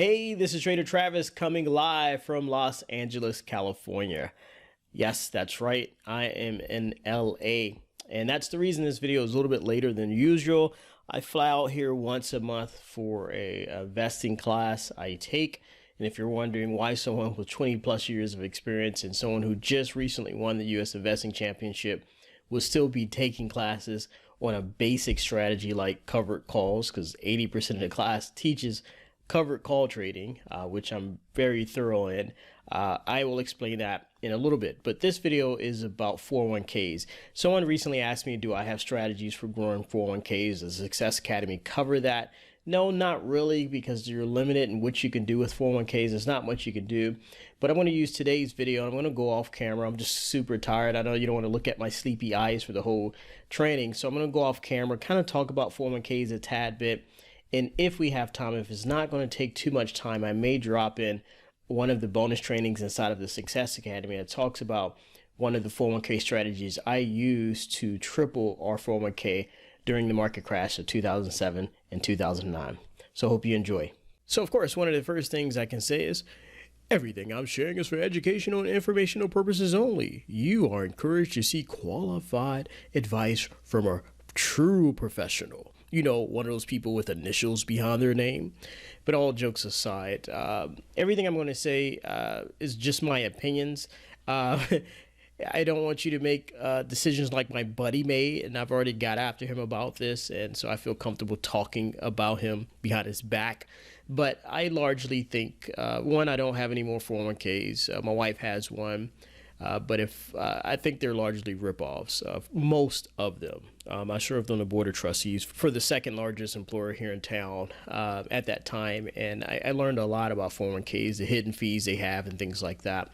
Hey, this is Trader Travis coming live from Los Angeles, California. Yes, that's right. I am in LA. And that's the reason this video is a little bit later than usual. I fly out here once a month for a vesting class I take. And if you're wondering why someone with 20 plus years of experience and someone who just recently won the US Investing Championship will still be taking classes on a basic strategy like covered calls, because 80% of the class teaches covered call trading, which I'm very thorough in. I will explain that in a little bit, but this video is about 401ks. Someone recently asked me, do I have strategies for growing 401ks? Does Success Academy cover that? No, not really, because you're limited in what you can do with 401ks. There's not much you can do, but I'm going to use today's video. I'm going to go off camera. I'm just super tired. I know you don't want to look at my sleepy eyes for the whole training, so I'm going to go off camera, kind of talk about 401ks a tad bit. And if we have time, if it's not going to take too much time, I may drop in one of the bonus trainings inside of the Success Academy that talks about one of the 401k strategies I used to triple our 401k during the market crash of 2007 and 2009. So I hope you enjoy. So of course, one of the first things I can say is everything I'm sharing is for educational and informational purposes only. You are encouraged to seek qualified advice from a true professional. You know, one of those people with initials behind their name. But all jokes aside, everything I'm going to say is just my opinions. I don't want you to make decisions like my buddy made, and I've already got after him about this, and so I feel comfortable talking about him behind his back. But I largely think, one, I don't have any more 401ks. My wife has one. But I think they're largely ripoffs of most of them. I served on the board of trustees for the second largest employer here in town at that time, and I learned a lot about 401ks, the hidden fees they have, and things like that.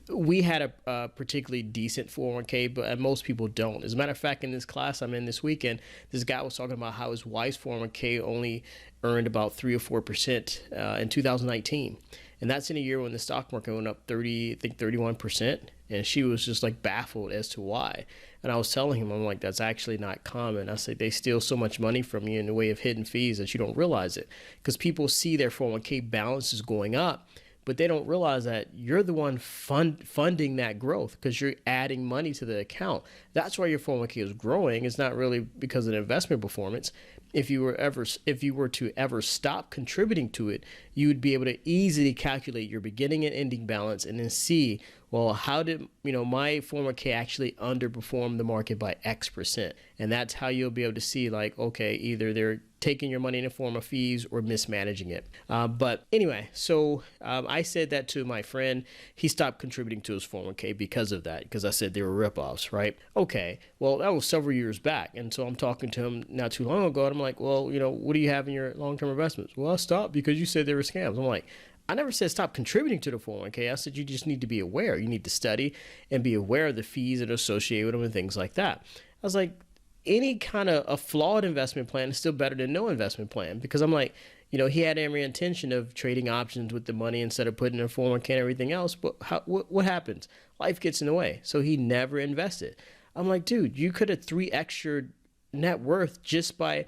We had a particularly decent 401k, but most people don't. As a matter of fact, in this class I'm in this weekend, this guy was talking about how his wife's 401k only earned about 3 or 4% in 2019. And that's in a year when the stock market went up 31%. And she was just like baffled as to why. And I was telling him, I'm like, that's actually not common. I said, they steal so much money from you in the way of hidden fees that you don't realize it. Because people see their 401k balances going up, but they don't realize that you're the one funding that growth because you're adding money to the account. That's why your 401k is growing. It's not really because of the investment performance. If you were to ever stop contributing to it, you would be able to easily calculate your beginning and ending balance and then see, well, how did my 401k actually underperform the market by X%? And that's how you'll be able to see, like, okay, either they're taking your money in the form of fees or mismanaging it. But anyway, so I said that to my friend. He stopped contributing to his 401k because of that, because I said they were ripoffs, right? Okay, well, that was several years back. And so I'm talking to him not too long ago, and I'm like, well, what do you have in your long-term investments? Well, I stopped because you said they were scams. I'm like, I never said stop contributing to the 401k. I said you just need to be aware. You need to study and be aware of the fees that are associated with them and things like that. I was like, any kind of a flawed investment plan is still better than no investment plan, because I'm like, he had every intention of trading options with the money instead of putting in a 401k and everything else. But what happens? Life gets in the way. So he never invested. I'm like, dude, you could have 3x your net worth just by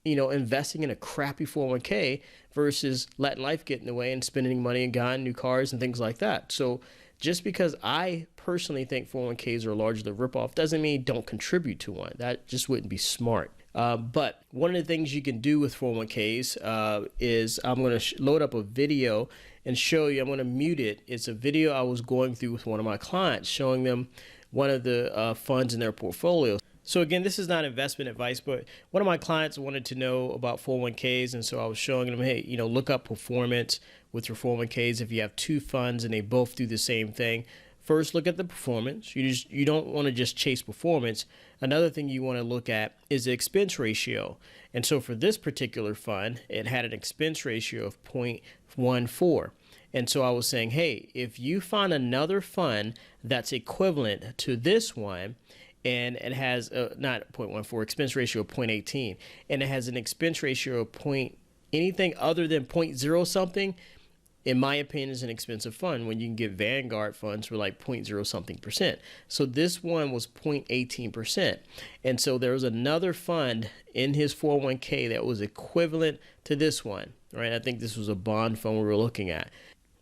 investing in a crappy 401k versus letting life get in the way and spending money and buying new cars and things like that. So just because I personally think 401ks are largely a ripoff doesn't mean don't contribute to one. That just wouldn't be smart. But one of the things you can do with 401ks is I'm going to load up a video and show you. I'm going to mute it. It's a video I was going through with one of my clients, showing them one of the funds in their portfolio. So again, this is not investment advice, but one of my clients wanted to know about 401ks. And so I was showing them, hey, look up performance with your 401ks. If you have two funds and they both do the same thing, first look at the performance. You don't want to just chase performance. Another thing you want to look at is the expense ratio. And so for this particular fund, it had an expense ratio of 0.14. And so I was saying, hey, if you find another fund that's equivalent to this one, and it has not 0.14, expense ratio of 0.18, and it has an expense ratio of anything other than 0.0 something, in my opinion, is an expensive fund when you can get Vanguard funds for like 0.0 something percent. So this one was 0.18%. And so there was another fund in his 401k that was equivalent to this one, right? I think this was a bond fund we were looking at.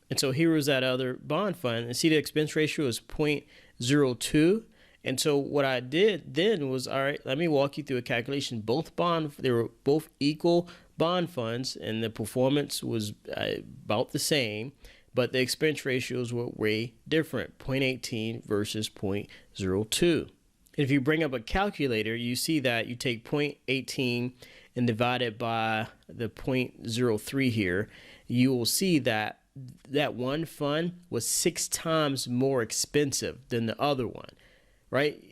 And so here was that other bond fund, and see the expense ratio is 0.02. And so what I did then was, all right, let me walk you through a calculation. They were both equal bond funds, and the performance was about the same, but the expense ratios were way different, 0.18 versus 0.02. If you bring up a calculator, you see that you take 0.18 and divide it by the 0.03 here, you will see that that one fund was 6 times more expensive than the other one, right?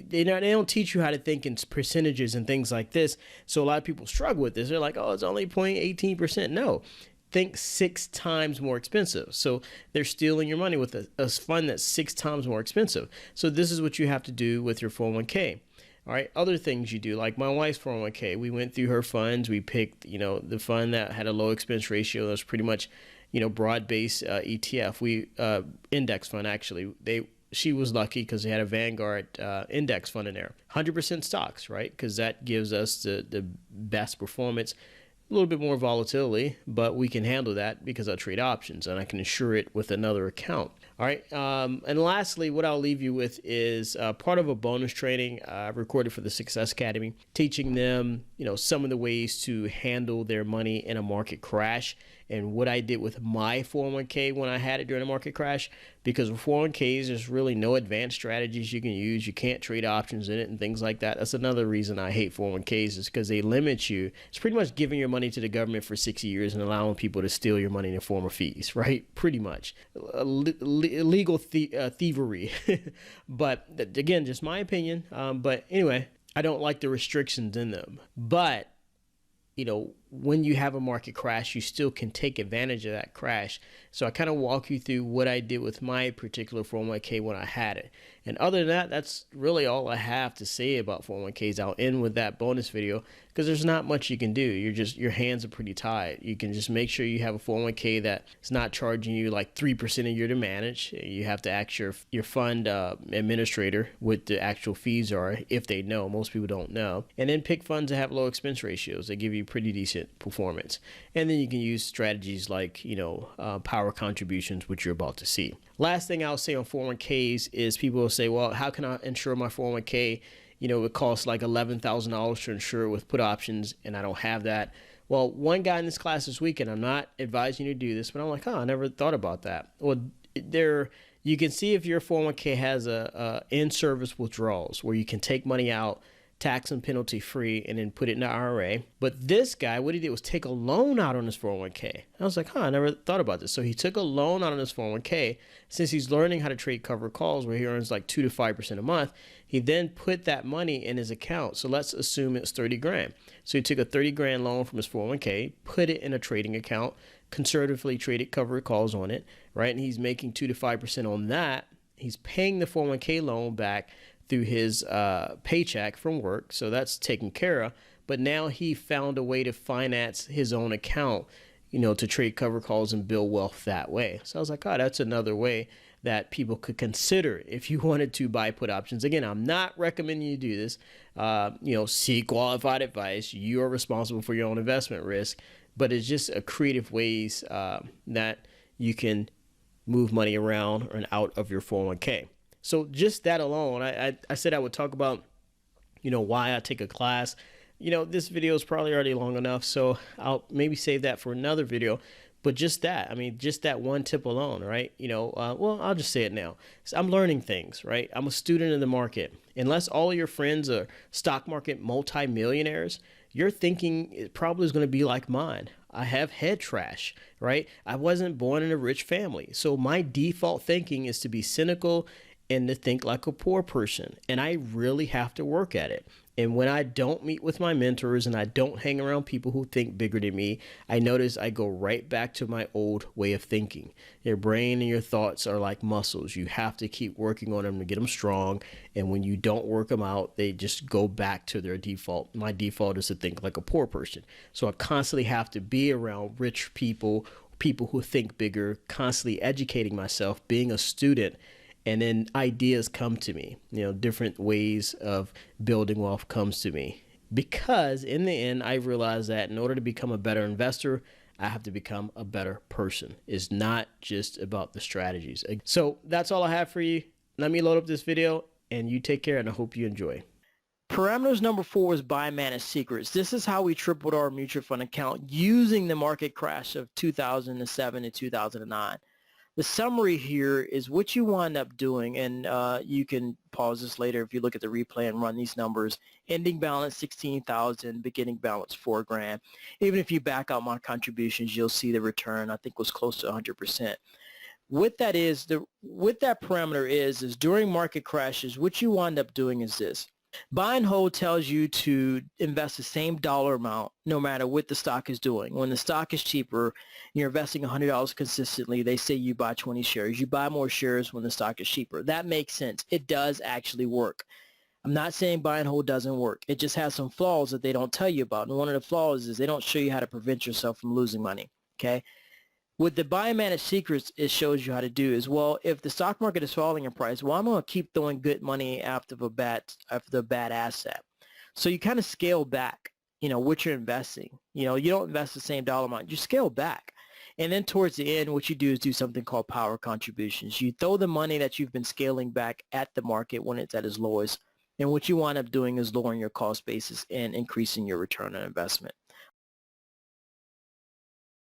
They don't teach you how to think in percentages and things like this. So a lot of people struggle with this. They're like, oh, it's only 0.18%. No, think 6 times more expensive. So they're stealing your money with a fund that's 6 times more expensive. So this is what you have to do with your 401k. All right, other things you do, like my wife's 401k, we went through her funds. We picked, the fund that had a low expense ratio. That's pretty much, broad-based ETF. Index fund, actually. She was lucky because they had a Vanguard index fund in there. 100% stocks, right? Because that gives us the best performance. A little bit more volatility, but we can handle that because I trade options and I can insure it with another account. All right. And lastly, what I'll leave you with is part of a bonus training I recorded for the Success Academy, teaching them, some of the ways to handle their money in a market crash and what I did with my 401k when I had it during a market crash. Because with 401ks, there's really no advanced strategies you can use. You can't trade options in it and things like that. That's another reason I hate 401ks, is because they limit you. It's pretty much giving your money to the government for 60 years and allowing people to steal your money in the form of fees, right? Pretty much. Illegal thievery. But again, just my opinion. But anyway, I don't like the restrictions in them. But when you have a market crash, you still can take advantage of that crash. So I kind of walk you through what I did with my particular 401k when I had it. And other than that, that's really all I have to say about 401ks. I'll end with that bonus video because there's not much you can do. Your hands are pretty tied. You can just make sure you have a 401k that is not charging you like 3% a year to manage. You have to ask your fund administrator what the actual fees are, if they know. Most people don't know. And then pick funds that have low expense ratios. They give you pretty decent performance. And then you can use strategies like, power contributions, which you're about to see. Last thing I'll say on 401ks is people will say, well, how can I insure my 401k? It costs like $11,000 to insure with put options, and I don't have that. Well, one guy in this class this week, and I'm not advising you to do this, but I'm like, I never thought about that. Well, you can see if your 401k has a in-service withdrawals where you can take money out tax and penalty free and then put it in the IRA. But this guy, what he did was take a loan out on his 401k. I was like, I never thought about this. So he took a loan out on his 401k. Since he's learning how to trade covered calls where he earns like 2 to 5% a month, he then put that money in his account. So let's assume it's 30 grand. So he took a 30 grand loan from his 401k, put it in a trading account, conservatively traded covered calls on it, right? And he's making 2 to 5% on that. He's paying the 401k loan back through his paycheck from work. So that's taken care of. But now he found a way to finance his own account, to trade cover calls and build wealth that way. So I was like, that's another way that people could consider if you wanted to buy put options. Again, I'm not recommending you do this. Seek qualified advice. You are responsible for your own investment risk. But it's just a creative ways that you can move money around and out of your 401k. So just that alone, I said I would talk about, why I take a class. This video is probably already long enough, so I'll maybe save that for another video. But just that, just that one tip alone, right? Well, I'll just say it now. So I'm learning things, right? I'm a student in the market. Unless all of your friends are stock market multimillionaires, your thinking probably is going to be like mine. I have head trash, right? I wasn't born in a rich family. So my default thinking is to be cynical and to think like a poor person. And I really have to work at it. And when I don't meet with my mentors and I don't hang around people who think bigger than me, I notice I go right back to my old way of thinking. Your brain and your thoughts are like muscles. You have to keep working on them to get them strong. And when you don't work them out, they just go back to their default. My default is to think like a poor person. So I constantly have to be around rich people, people who think bigger, constantly educating myself, being a student. And then ideas come to me, different ways of building wealth comes to me. Because in the end, I realized that in order to become a better investor, I have to become a better person. It's not just about the strategies. So that's all I have for you. Let me load up this video and you take care, and I hope you enjoy. Parameters number 4 is buy managed secrets. This is how we tripled our mutual fund account using the market crash of 2007 and 2009. The summary here is what you wind up doing, and you can pause this later if you look at the replay and run these numbers. Ending balance 16,000, beginning balance 4 grand. Even if you back out my contributions, you'll see the return I think was close to 100%. What that is, what that parameter is during market crashes, what you wind up doing is this. Buy and hold tells you to invest the same dollar amount no matter what the stock is doing. When the stock is cheaper, you're investing $100 consistently, they say you buy 20 shares. You buy more shares when the stock is cheaper. That makes sense. It does actually work. I'm not saying buy and hold doesn't work. It just has some flaws that they don't tell you about. And one of the flaws is they don't show you how to prevent yourself from losing money. Okay? What the buy and manage secrets it shows you how to do is, well, if the stock market is falling in price, well, I'm going to keep throwing good money after the bad asset. So you kind of scale back, what you're investing. You don't invest the same dollar amount. You scale back. And then towards the end, what you do is do something called power contributions. You throw the money that you've been scaling back at the market when it's at its lowest. And what you wind up doing is lowering your cost basis and increasing your return on investment.